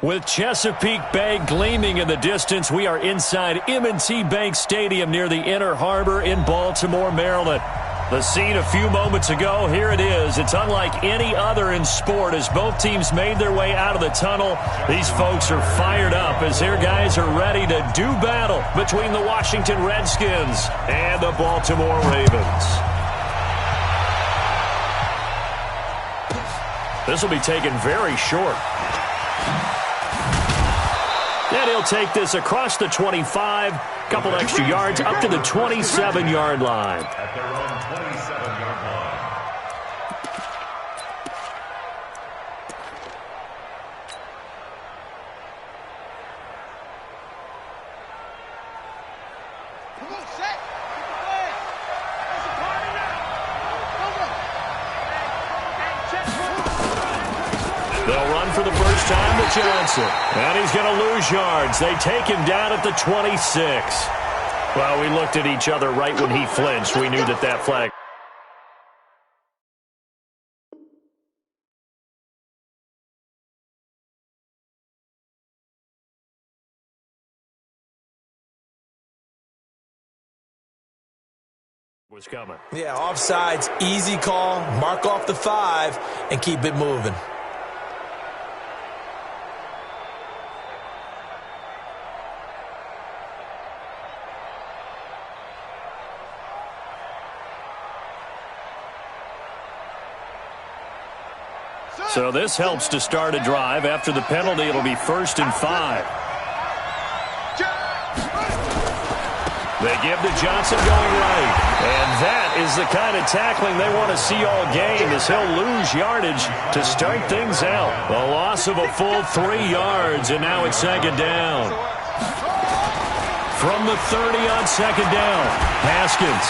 With Chesapeake Bay gleaming in the distance, we are inside M&T Bank Stadium near the Inner Harbor in Baltimore, Maryland. The scene a few moments ago, here it is. It's unlike any other in sport as both teams made their way out of the tunnel. These folks are fired up as their guys are ready to do battle between the Washington Redskins and the Baltimore Ravens. This will be taken very short. And he'll take this across the 25, couple extra yards up to the 27-yard line. At their own 27-yard line. Come on, set. That's a party now. They'll run for the first time to Johnson. And he's going to lose yards. They take him down at the 26. Well, we looked at each other right when he flinched. We knew that flag was coming. Yeah, offsides, easy call, mark off the 5, and keep it moving. So this helps to start a drive. After the penalty, it'll be 1st and 5. They give to Johnson going right. And that is the kind of tackling they want to see all game as he'll lose yardage to start things out. A loss of a full 3 yards, and now it's 2nd down. From the 30 on 2nd down, Haskins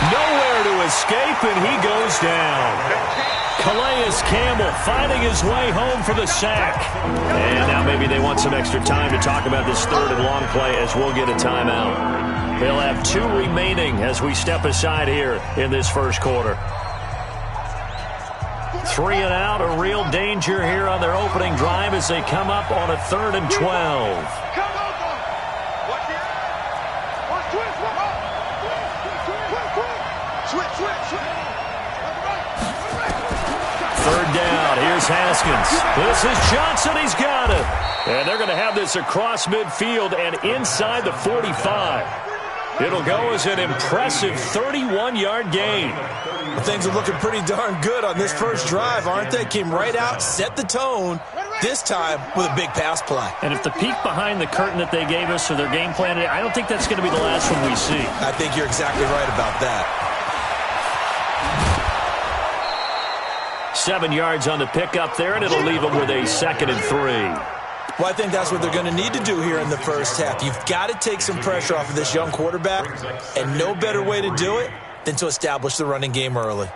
nowhere to escape, and he goes down. Calais Campbell finding his way home for the sack. And now maybe they want some extra time to talk about this 3rd and long play as we'll get a timeout. They'll have 2 remaining as we step aside here in this first quarter. 3 and out, a real danger here on their opening drive as they come up on a 3rd and 12. Third down, here's Haskins. This is Johnson, he's got it. And they're going to have this across midfield and inside the 45. It'll go as an impressive 31-yard gain. Well, things are looking pretty darn good on this first drive, aren't they? Came right out, set the tone, this time with a big pass play. And if the peek behind the curtain that they gave us or their game plan, I don't think that's going to be the last one we see. I think you're exactly right about that. 7 yards on the pickup there, and it'll leave them with a 2nd and 3. Well, I think that's what they're going to need to do here in the first half. You've got to take some pressure off of this young quarterback, and no better way to do it than to establish the running game early.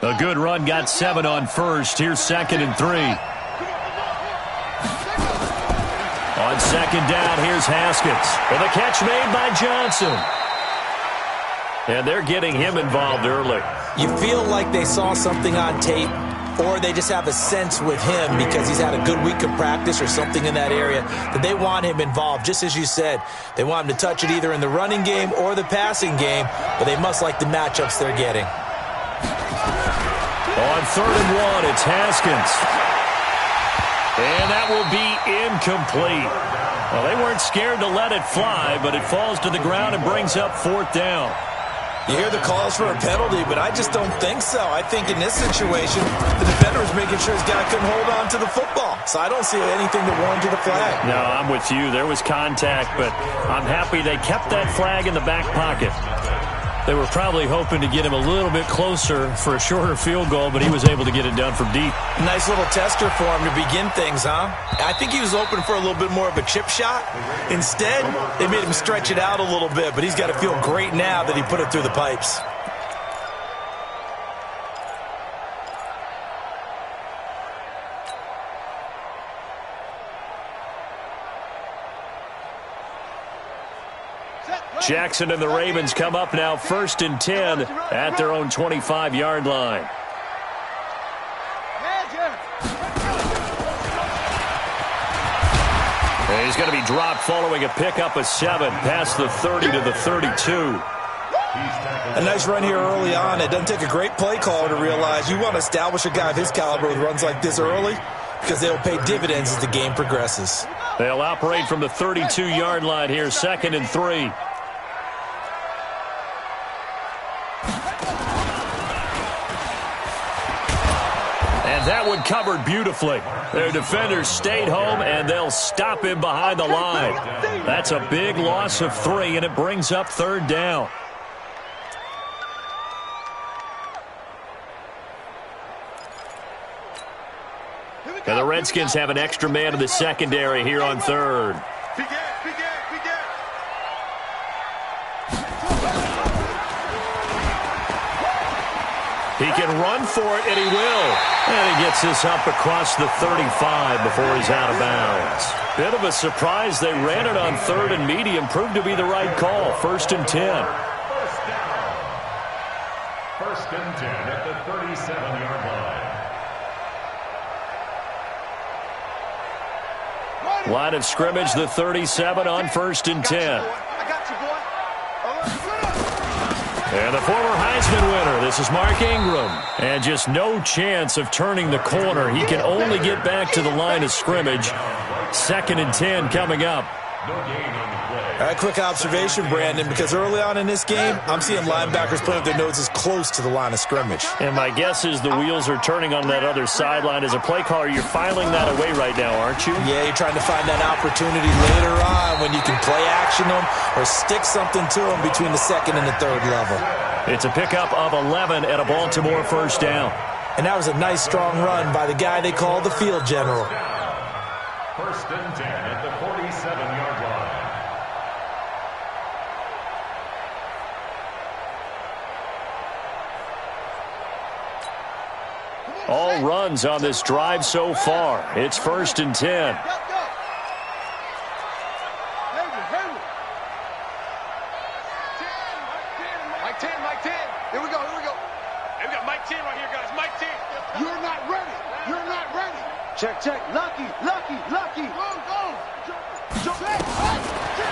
A good run got 7 on first. Here's 2nd and 3. On 2nd down, here's Haskins. And the catch made by Johnson. And they're getting him involved early. You feel like they saw something on tape, or they just have a sense with him because he's had a good week of practice or something in that area that they want him involved. Just as you said, they want him to touch it either in the running game or the passing game, but they must like the matchups they're getting. On 3rd and 1, it's Haskins. And that will be incomplete. Well, they weren't scared to let it fly, but it falls to the ground and brings up 4th down. You hear the calls for a penalty, but I just don't think so. I think in this situation, the defender is making sure his guy couldn't hold on to the football. So I don't see anything to warrant the flag. No, I'm with you. There was contact, but I'm happy they kept that flag in the back pocket. They were probably hoping to get him a little bit closer for a shorter field goal, but he was able to get it done from deep. Nice little tester for him to begin things, huh? I think he was open for a little bit more of a chip shot. Instead, they made him stretch it out a little bit, but he's got to feel great now that he put it through the pipes. Jackson and the Ravens come up now 1st and 10 at their own 25-yard line. He's going to be dropped following a pickup of 7 past the 30 to the 32. A nice run here early on. It doesn't take a great play caller to realize you want to establish a guy of his caliber with runs like this early because they'll pay dividends as the game progresses. They'll operate from the 32-yard line here, 2nd and 3. And that one covered beautifully. Their defenders stayed home, and they'll stop him behind the line. That's a big loss of 3, and it brings up 3rd down. And the Redskins have an extra man in the secondary here on 3rd. He can run for it, and he will. And he gets this up across the 35 before he's out of bounds. Bit of a surprise. They ran it on 3rd and medium. Proved to be the right call. 1st and 10. 1st and 10 at the 37-yard line. Line of scrimmage, the 37 on 1st and 10. And the former Heisman winner, this is Mark Ingram. And just no chance of turning the corner. He can only get back to the line of scrimmage. 2nd and 10 coming up. A quick observation, Brandon, because early on in this game, I'm seeing linebackers putting their noses close to the line of scrimmage. And my guess is the wheels are turning on that other sideline. As a play caller, you're filing that away right now, aren't you? Yeah, you're trying to find that opportunity later on when you can play action them or stick something to them between the 2nd and the 3rd level. It's a pickup of 11 at a Baltimore 1st down. And that was a nice, strong run by the guy they call the field general. 1st and 10 at the 47-yard line. All runs on this drive so far. It's 1st and 10. Mike 10. Here we go. Hey, we got Mike 10 right here, guys. Mike 10. You're not ready. Check. Lucky. Go.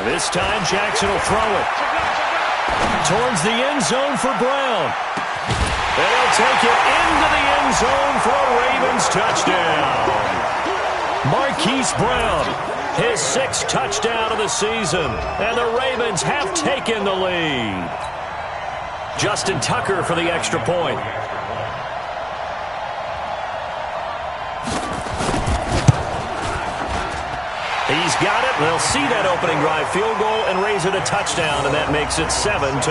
This time Jackson will throw it towards the end zone for Brown. They'll take it into the end zone for a Ravens touchdown. Marquise Brown, his 6th touchdown of the season. And the Ravens have taken the lead. Justin Tucker for the extra point. He's got it. They'll see that opening drive field goal and raise it a touchdown, and that makes it 7-3.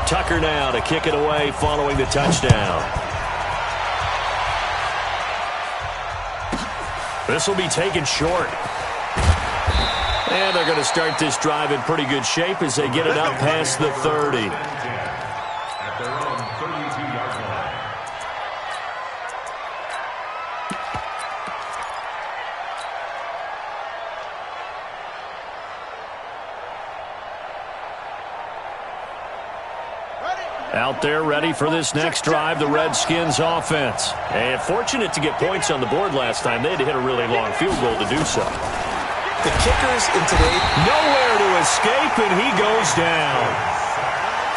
Tucker now to kick it away following the touchdown. This will be taken short. And they're going to start this drive in pretty good shape as they get it up past the 30. At their own 32-yard line. Out there ready for this next drive, the Redskins offense. And fortunate to get points on the board last time. They had to hit a really long field goal to do so. The kickers in today, nowhere to escape, and he goes down.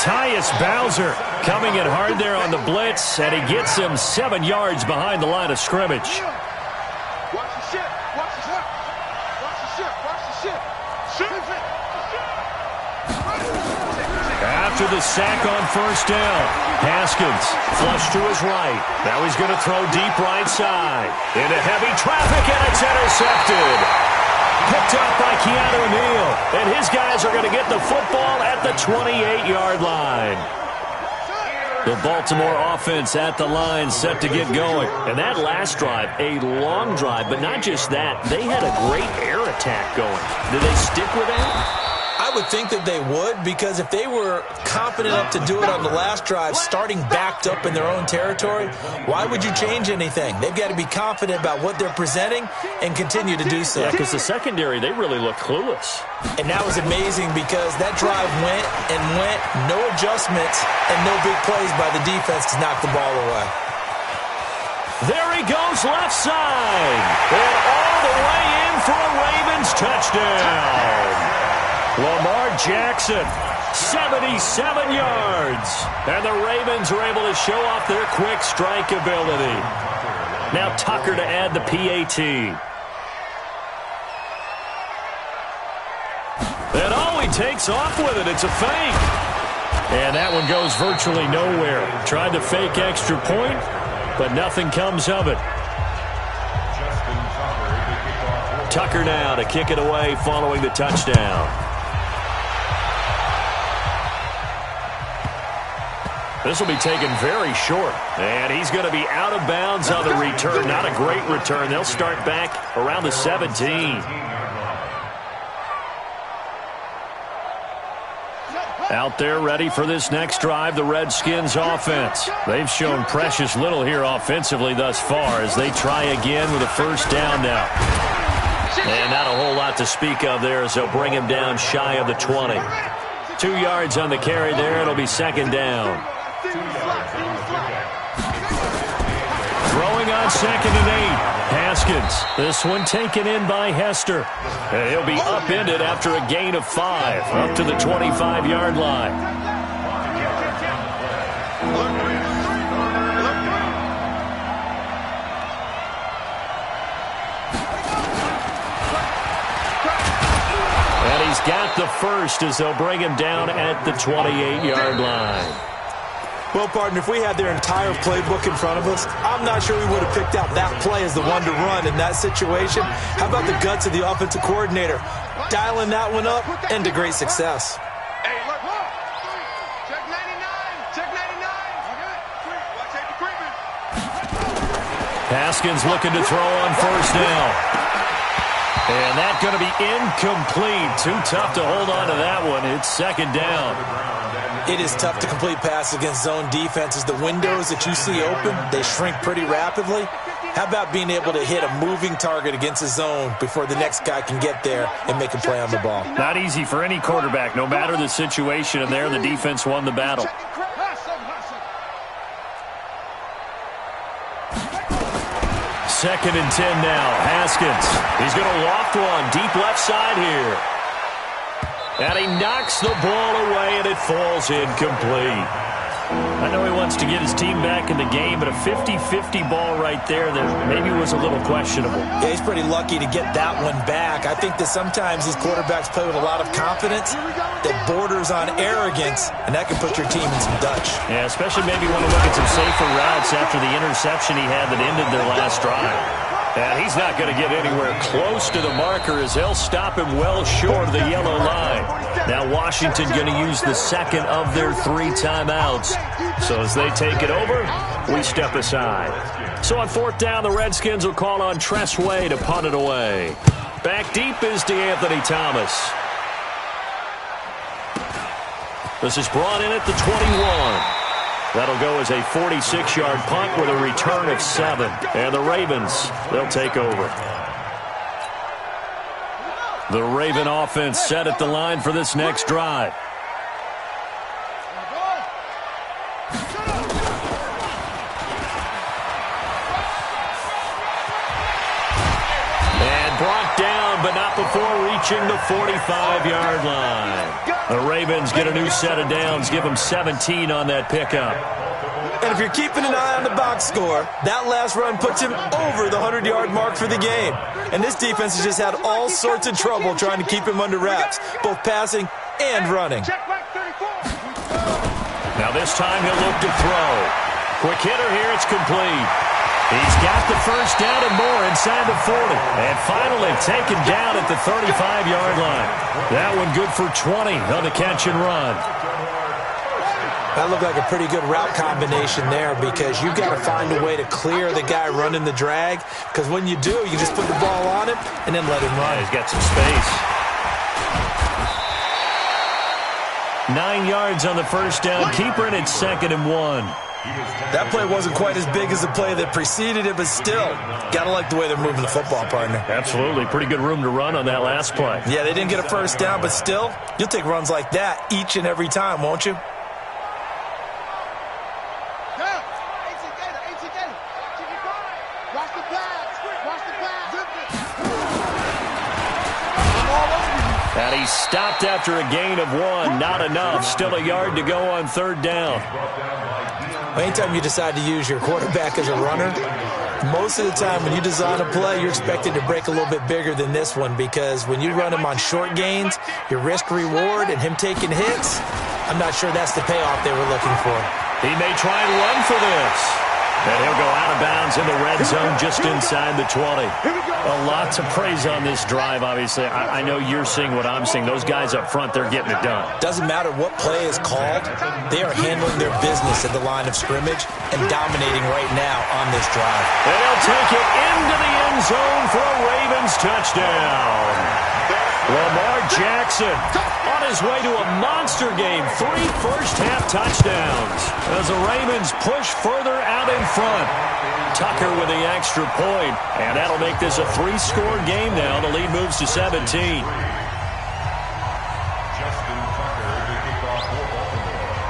Tyus Bowser coming in hard there on the blitz, and he gets him 7 yards behind the line of scrimmage. After the sack on 1st down, Haskins flush to his right. Now he's going to throw deep right side. Into heavy traffic, and it's intercepted. Picked up by Keanu Neal, and his guys are going to get the football at the 28-yard line. The Baltimore offense at the line set to get going. And that last drive, a long drive, but not just that. They had a great air attack going. Do they stick with that? I would think that they would, because if they were confident enough to do it on the last drive, starting backed up in their own territory, why would you change anything? They've got to be confident about what they're presenting and continue to do so. Yeah, because the secondary, they really look clueless. And that was amazing because that drive went and went, no adjustments and no big plays by the defense to knock the ball away. There he goes left side. And all the way in for a Ravens touchdown. Lamar Jackson, 77 yards. And the Ravens are able to show off their quick strike ability. Now Tucker to add the PAT. And oh, he takes off with it. It's a fake. And that one goes virtually nowhere. Tried to fake extra point, but nothing comes of it. Tucker now to kick it away following the touchdown. This will be taken very short. And he's going to be out of bounds on the return. Not a great return. They'll start back around the 17. Out there ready for this next drive, the Redskins offense. They've shown precious little here offensively thus far as they try again with a first down now. And not a whole lot to speak of there as they'll bring him down shy of the 20. 2 yards on the carry there. It'll be second down. Throwing on 2nd and 8. Haskins. This one taken in by Hester. And he'll be upended after a gain of 5 up to the 25-yard line. And he's got the first as they'll bring him down at the 28-yard line. Well, partner, if we had their entire playbook in front of us, I'm not sure we would have picked out that play as the one to run in that situation. How about the guts of the offensive coordinator? Dialing that one up and to great success. Hey, look. Check 99. Check 99. Watch out, creeping. Haskins looking to throw on first down. And that's going to be incomplete. Too tough to hold on to that one. It's second down. It is tough to complete passes against zone defenses. The windows that you see open, they shrink pretty rapidly. How about being able to hit a moving target against a zone before the next guy can get there and make a play on the ball? Not easy for any quarterback, no matter the situation. And there, the defense won the battle. Second and 10 now. Haskins. He's going to loft one deep left side here. And he knocks the ball away, and it falls incomplete. I know he wants to get his team back in the game, but a 50-50 ball right there that maybe was a little questionable. Yeah, he's pretty lucky to get that one back. I think that sometimes these quarterbacks play with a lot of confidence that borders on arrogance, and that can put your team in some Dutch. Yeah, especially maybe want to look at some safer routes after the interception he had that ended their last drive. And he's not going to get anywhere close to the marker as they'll stop him well short of the yellow line. Now Washington going to use the second of their 3 timeouts. So as they take it over, we step aside. So on fourth down, the Redskins will call on Tress Way to punt it away. Back deep is DeAnthony Thomas. This is brought in at the 21. That'll go as a 46-yard punt with a return of 7. And the Ravens, they'll take over. The Raven offense set at the line for this next drive. And brought down, but not before reaching the 45-yard line. The Ravens get a new set of downs, give them 17 on that pickup. And if you're keeping an eye on the box score, that last run puts him over the 100-yard mark for the game. And this defense has just had all sorts of trouble trying to keep him under wraps, both passing and running. Now this time he'll look to throw. Quick hitter here, it's complete. He's got the first down and more inside the 40. And finally taken down at the 35-yard line. That one good for 20 on the catch and run. That looked like a pretty good route combination there because you've got to find a way to clear the guy running the drag. Because when you do, you just put the ball on him and then let him run. Yeah, he's got some space. 9 yards on the first down. Keeper in at 2nd and 1. That play wasn't quite as big as the play that preceded it, but still, got to like the way they're moving the football, partner. Absolutely. Pretty good room to run on that last play. Yeah, they didn't get a first down, but still, you'll take runs like that each and every time, won't you? And he stopped after a gain of 1. Not enough. Still a yard to go on 3rd down. Anytime you decide to use your quarterback as a runner, most of the time when you design a play, you're expected to break a little bit bigger than this one, because when you run him on short gains, your risk-reward and him taking hits, I'm not sure that's the payoff they were looking for. He may try and run for this. And he'll go out of bounds in the red zone just inside the 20. A lot to praise on this drive, obviously. I know you're seeing what I'm seeing. Those guys up front, they're getting it done. Doesn't matter what play is called. They are handling their business at the line of scrimmage and dominating right now on this drive. And he'll take it into the end zone for a Ravens touchdown. Lamar Jackson on his way to a monster game. 3 first-half touchdowns as the Ravens push further out in front. Tucker with the extra point, and that'll make this a 3-score game now. The lead moves to 17.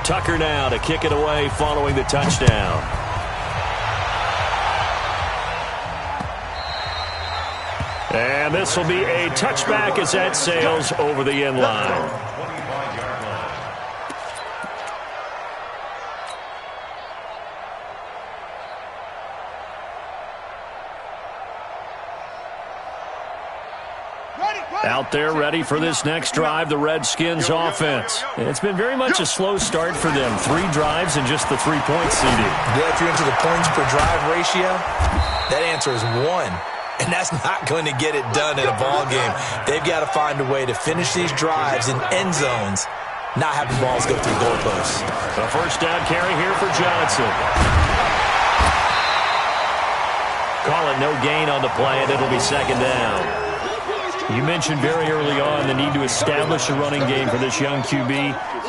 Tucker now to kick it away following the touchdown. And this will be a touchback as that sails over the end line. Out there ready for this next drive, the Redskins offense. It's been very much a slow start for them. 3 drives and just the 3 points, CD. Yeah, if you're into the points per drive ratio, that answer is 1. And that's not going to get it done in a ball game. They've got to find a way to finish these drives in end zones, not having balls go through goalposts. A first down carry here for Johnson. Call it no gain on the play, and it'll be 2nd down. You mentioned very early on the need to establish a running game for this young QB.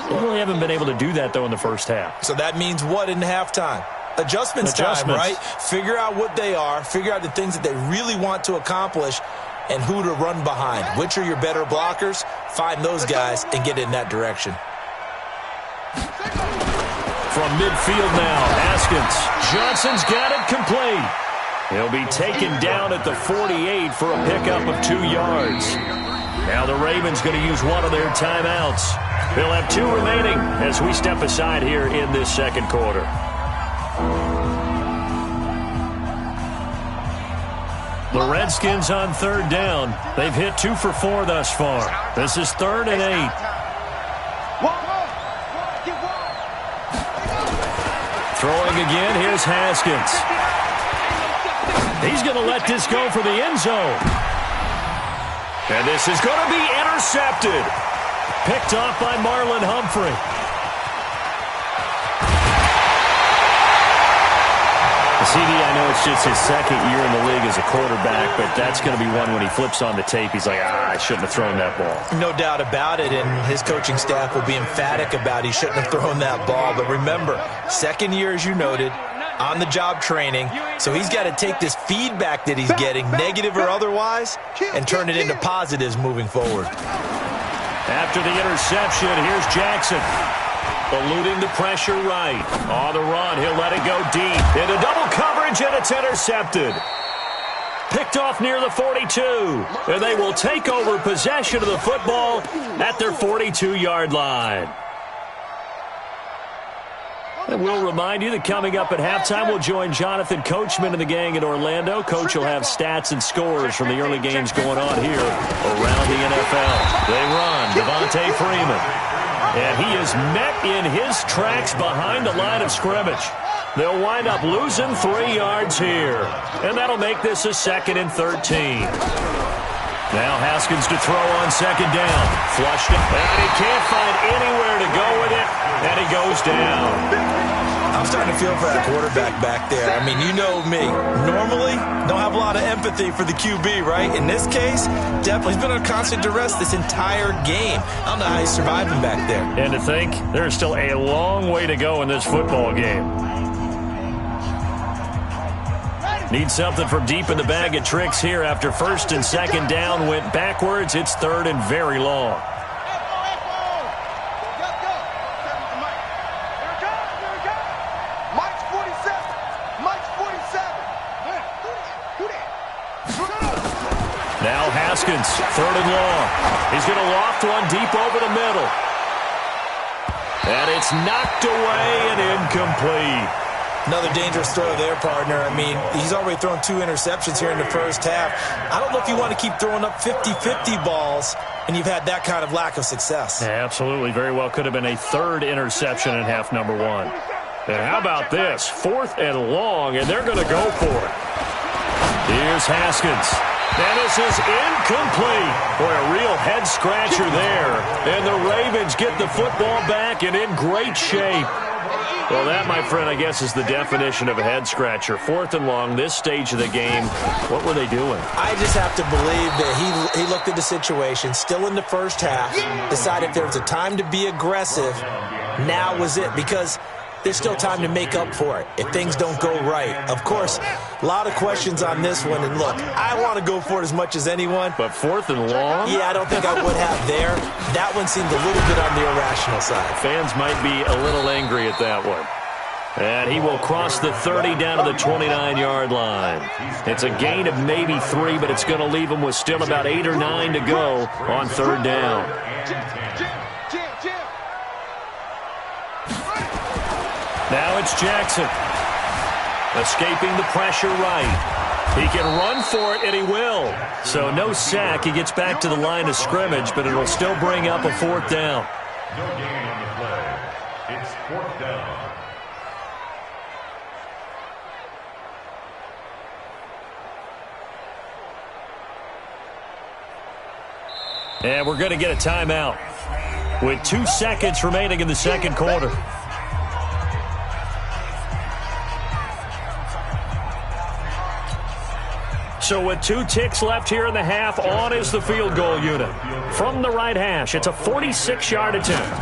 They really haven't been able to do that, though, in the first half. So that means what in halftime? Adjustments time, right? Figure out what they are, figure out the things that they really want to accomplish, and who to run behind. Which are your better blockers? Find those guys and get in that direction. From midfield now, Haskins. Johnson's got it complete. He'll be taken down at the 48 for a pickup of 2 yards. Now the Ravens going to use one of their timeouts. They'll have 2 remaining as we step aside here in this second quarter. The Redskins on 3rd down. They've hit 2 for 4 thus far. This is 3rd and 8. Throwing again, here's Haskins. He's going to let this go for the end zone. And this is going to be intercepted. Picked off by Marlon Humphrey. CD, I know it's just his 2nd year in the league as a quarterback, but that's going to be one when he flips on the tape. He's like, I shouldn't have thrown that ball. No doubt about it, and his coaching staff will be emphatic about he shouldn't have thrown that ball. But remember, 2nd year, as you noted, on-the-job training, so he's got to take this feedback that he's getting, negative or otherwise, and turn it into positives moving forward. After the interception, here's Jackson. Eluding the pressure right. On the run, he'll let it go deep. Into double coverage, and it's intercepted. Picked off near the 42. And they will take over possession of the football at their 42-yard line. And we'll remind you that coming up at halftime, we'll join Jonathan Coachman and the gang in Orlando. Coach will have stats and scores from the early games going on here around the NFL. They run, Devontae Freeman. And he is met in his tracks behind the line of scrimmage. They'll wind up losing 3 yards here. And that'll make this a 2nd and 13. Now Haskins to throw on 2nd down. Flushed it, and he can't find anywhere to go with it, and he goes down. I'm starting to feel for that quarterback back there. I mean, you know me. Normally, don't have a lot of empathy for the QB, right? In this case, definitely. He's been under constant duress this entire game. I don't know how he's surviving back there. And to think, there's still a long way to go in this football game. Need something from deep in the bag of tricks here after first and second down went backwards. It's third and very long. Now Haskins, third and long. He's going to loft one deep over the middle. And it's knocked away and incomplete. Another dangerous throw there, partner. I mean, he's already thrown 2 interceptions here in the first half. I don't know if you want to keep throwing up 50-50 balls, and you've had that kind of lack of success. Yeah, absolutely. Very well could have been a third interception in half number 1. And how about this? 4th and long, and they're going to go for it. Here's Haskins. And this is incomplete. Boy, a real head-scratcher there. And the Ravens get the football back and in great shape. Well, that, my friend, I guess is the definition of a head-scratcher. 4th and long, this stage of the game. What were they doing? I just have to believe that he looked at the situation, still in the first half, decided if there was a time to be aggressive, now was it. Because there's still time to make up for it if things don't go right. Of course, a lot of questions on this one. And look, I want to go for it as much as anyone. But 4th and long? Yeah, I don't think I would have there. That one seemed a little bit on the irrational side. Fans might be a little angry at that one. And he will cross the 30 down to the 29-yard line. It's a gain of maybe 3, but it's going to leave him with still about 8 or 9 to go on 3rd down. Now it's Jackson. Escaping the pressure right. He can run for it, and he will. So no sack. He gets back to the line of scrimmage, but it'll still bring up a 4th down. No gain on the play. It's 4th down. And we're going to get a timeout with 2 seconds remaining in the second quarter. So with 2 ticks left here in the half, on is the field goal unit. From the right hash, it's a 46-yard attempt.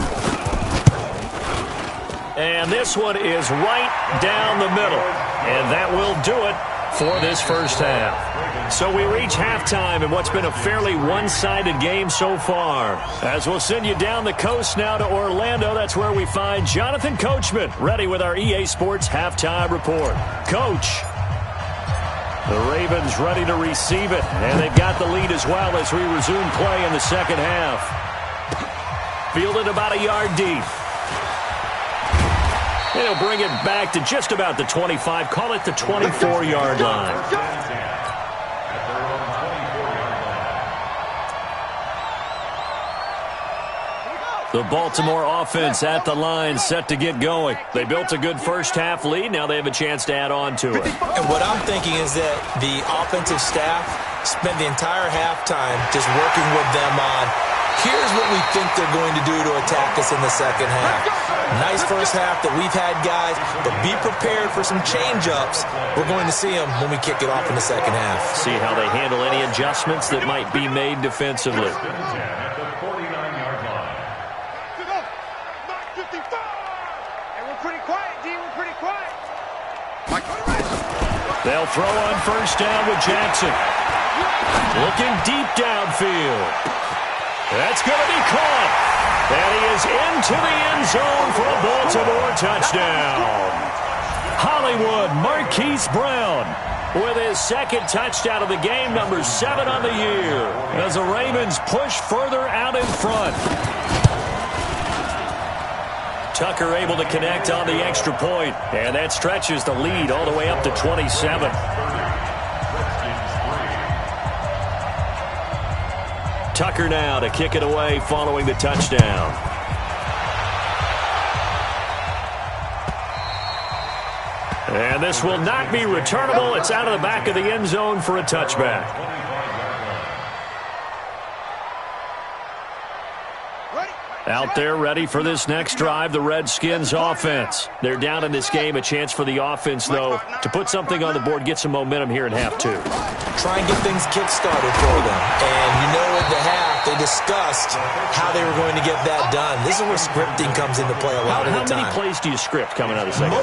And this one is right down the middle. And that will do it for this first half. So we reach halftime in what's been a fairly one-sided game so far. As we'll send you down the coast now to Orlando, that's where we find Jonathan Coachman, ready with our EA Sports halftime report. Coach. The Ravens ready to receive it, and they've got the lead as well as we resume play in the second half. Fielded about a yard deep. And he'll bring it back to just about the 25, call it the 24-yard line. The Baltimore offense at the line, set to get going. They built a good first half lead. Now they have a chance to add on to it. And what I'm thinking is that the offensive staff spent the entire halftime just working with them on, here's what we think they're going to do to attack us in the second half. Nice first half that we've had, guys, but be prepared for some change-ups. We're going to see them when we kick it off in the second half. See how they handle any adjustments that might be made defensively. They'll throw on first down with Jackson. Looking deep downfield. That's going to be caught. And he is into the end zone for a Baltimore touchdown. Hollywood Marquise Brown with his second touchdown of the game, number 7 on the year, as the Ravens push further out in front. Tucker able to connect on the extra point, and that stretches the lead all the way up to 27. Tucker now to kick it away following the touchdown. And this will not be returnable. It's out of the back of the end zone for a touchback. Out there ready for this next drive, the Redskins offense. They're down in this game. A chance for the offense, though, to put something on the board, get some momentum here in half two. Try and get things kick-started for them. And you know at the half, they discussed how they were going to get that done. This is where scripting comes into play a lot of the time. How many plays do you script coming out of the second?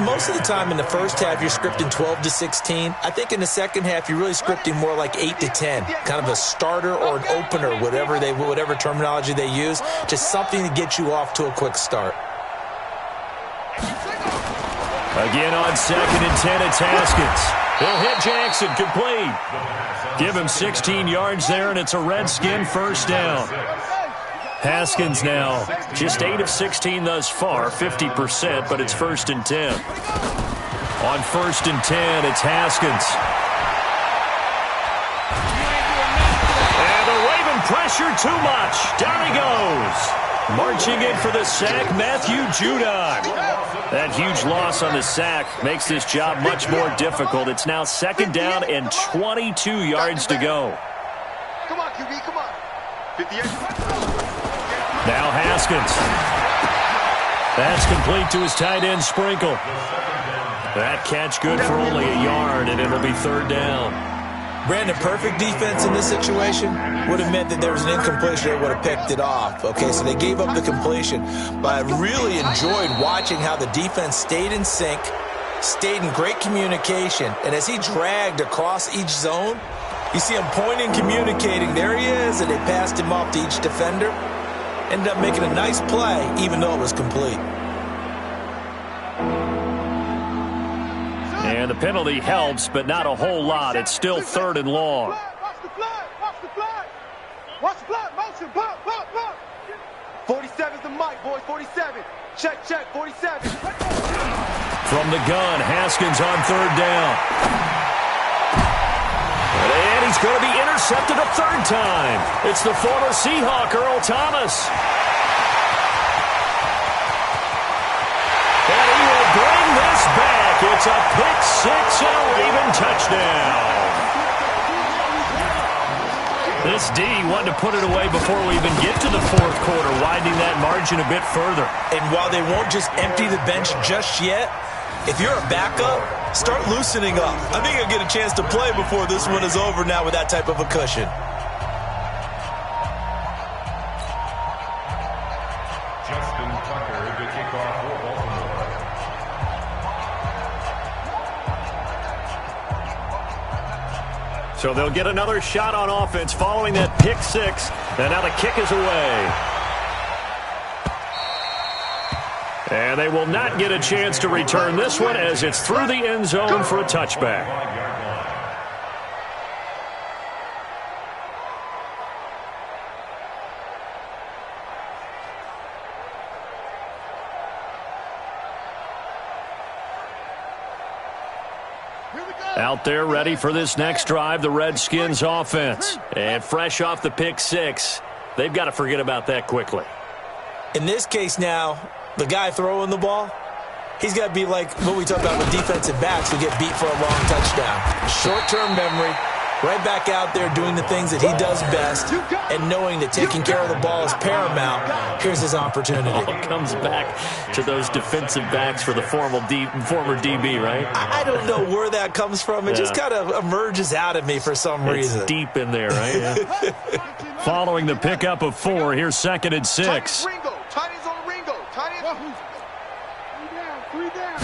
Most of the time in the first half, you're scripting 12 to 16. I think in the second half, you're really scripting more like 8 to 10. Kind of a starter or an opener, whatever terminology they use. Just something to get you off to a quick start. Again on 2nd and 10, it's Haskins. He'll hit Jackson, complete. Give him 16 yards there, and it's a Redskin first down. Haskins now just 8 of 16 thus far, 50%, but it's 1st and 10. On 1st and 10, it's Haskins. And the Raven pressure too much. Down he goes. Marching in for the sack, Matthew Judon. That huge loss on the sack makes this job much more difficult. It's now 2nd down and 22 yards to go. Come on, QB, come on. 58. Now Haskins. That's complete to his tight end, Sprinkle. That catch good for only a yard, and it'll be 3rd down. Brandon, perfect defense in this situation would have meant that there was an incompletion that would have picked it off. Okay, so they gave up the completion. But I really enjoyed watching how the defense stayed in sync, stayed in great communication. And as he dragged across each zone, you see him pointing, communicating. There he is, and they passed him off to each defender. Ended up making a nice play, even though it was complete. And the penalty helps, but not a whole lot. It's still 3rd and long. Watch the flag, watch the flag. Watch the flag, motion, block. 47's the mic, boys, 47. Check, 47. From the gun, Haskins on 3rd down. And he's going to be intercepted a 3rd time. It's the former Seahawk, Earl Thomas. And he will bring this back. It's a pick 6 and a Raven touchdown. This D wanted to put it away before we even get to the 4th quarter, widening that margin a bit further. And while they won't just empty the bench just yet, if you're a backup, start loosening up. I think you'll get a chance to play before this one is over now with that type of a cushion. So they'll get another shot on offense following that pick 6. And now the kick is away. And they will not get a chance to return this one as it's through the end zone for a touchback. Out there ready for this next drive, the Redskins offense. And fresh off the pick 6, they've got to forget about that quickly. In this case now, the guy throwing the ball, he's got to be like what we talk about with defensive backs who get beat for a long touchdown. Short-term memory, right back out there doing the things that he does best, and knowing that taking care of the ball is paramount. Here's his opportunity. All comes back to those defensive backs for the former DB, right? I don't know where that comes from. It just kind of emerges out of me for some reason. It's deep in there, right? Yeah. Following the pickup of 4, here's 2nd and 6. Tiny's on Ringo. Tiny. 3 down.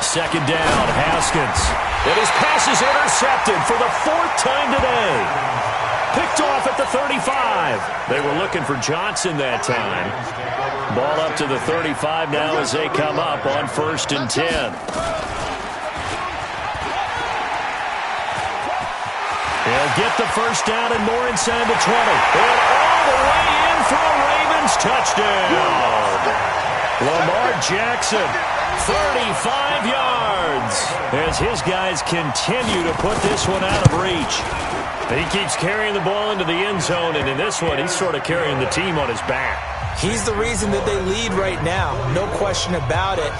2nd down, Haskins. And his pass is intercepted for the 4th time today. Picked off at the 35. They were looking for Johnson that time. Ball up to the 35 now as they come up on 1st and 10. He'll get the first down and more inside the 20. And all the way in for a Ravens touchdown. Lamar Jackson, 35 yards, as his guys continue to put this one out of reach. He keeps carrying the ball into the end zone, and in this one, he's sort of carrying the team on his back. He's the reason that they lead right now, no question about it.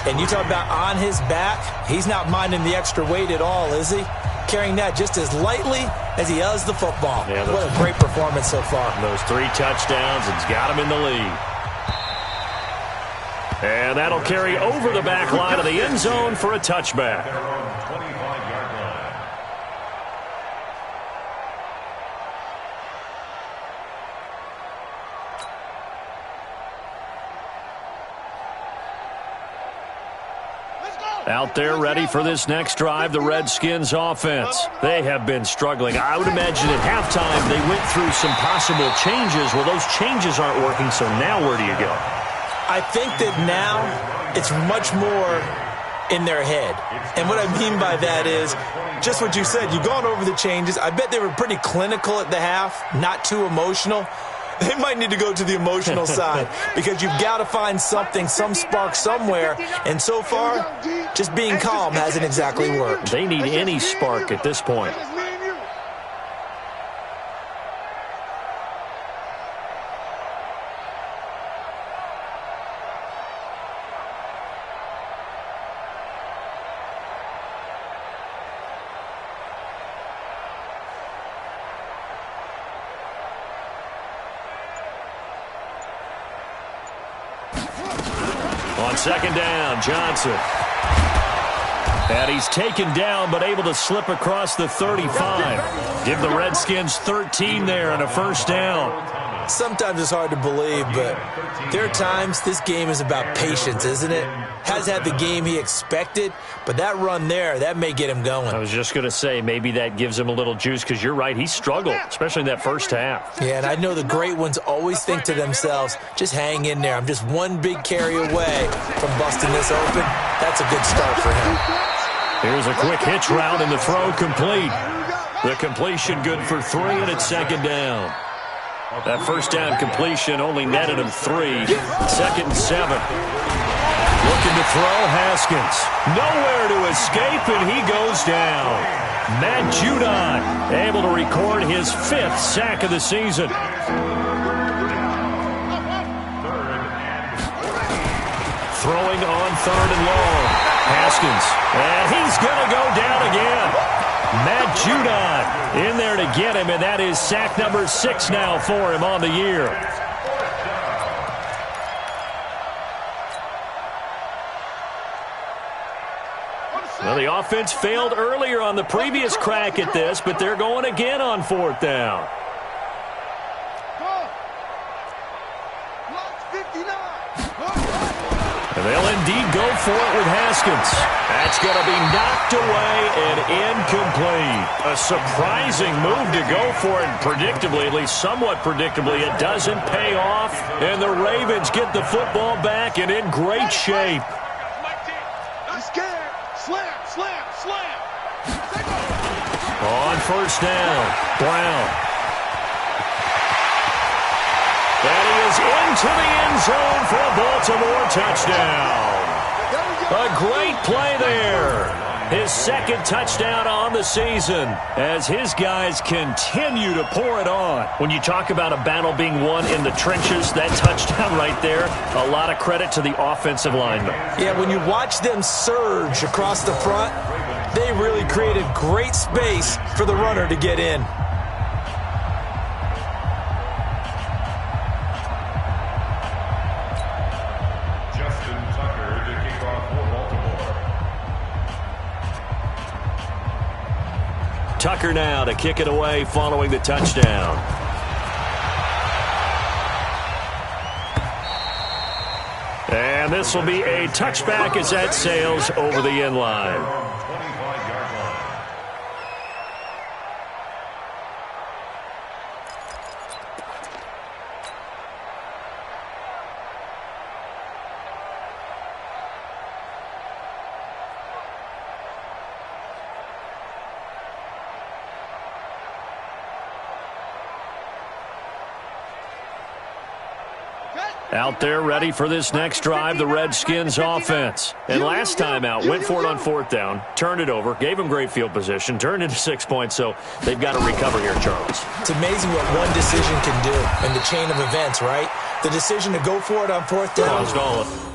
And you talk about on his back, he's not minding the extra weight at all, is he? carrying that just as lightly as he does the football. Yeah, what a great performance so far. Those 3 touchdowns, it's got him in the lead. And that'll carry over the back line of the end zone for a touchback. Out there ready for this next drive, the Redskins offense. They have been struggling. I would imagine at halftime they went through some possible changes. Well, those changes aren't working, so now where do you go? I think that now it's much more in their head. And what I mean by that is just what you said. You've gone over the changes. I bet they were pretty clinical at the half, not too emotional. They might need to go to the emotional side because you've got to find something, some spark somewhere. And so far, just being calm hasn't exactly worked. They need any spark at this point. On second down, Johnson. And he's taken down but able to slip across the 35. Give the Redskins 13 there and a first down. Sometimes it's hard to believe, but there are times this game is about patience, isn't it? Has had the game he expected, but that run there, that may get him going. I was just going to say, maybe that gives him a little juice because you're right, he struggled, especially in that first half. Yeah, and I know the great ones always think to themselves, just hang in there. I'm just one big carry away from busting this open. That's a good start for him. Here's a quick hitch route and the throw complete. The completion good for 3 and it's second down. That first down completion only netted him 3. Second and 7. Looking to throw, Haskins. Nowhere to escape, and he goes down. Matt Judon able to record his 5th sack of the season. Throwing on 3rd and long. Haskins. And he's going to go down again. Matt Judon in there to get him, and that is sack number 6 now for him on the year. Well, the offense failed earlier on the previous crack at this, but they're going again on 4th down. And they'll indeed go for it with Haskins. That's going to be knocked away and incomplete. A surprising move to go for it, and predictably, at least somewhat predictably, it doesn't pay off, and the Ravens get the football back and in great shape. On first down, Brown. And he is into the end zone for a Baltimore touchdown. A great play there. His 2nd touchdown on the season as his guys continue to pour it on. When you talk about a battle being won in the trenches, that touchdown right there, a lot of credit to the offensive linemen. Yeah, when you watch them surge across the front, they really created great space for the runner to get in. Tucker now to kick it away following the touchdown. And this will be a touchback as that sails over the end line. Out there ready for this next drive, the Redskins offense. And last time out, went for it on 4th down, turned it over, gave them great field position, turned into 6 points, so they've got to recover here, Charles. It's amazing what one decision can do in the chain of events, right? The decision to go for it on 4th down. Caused all of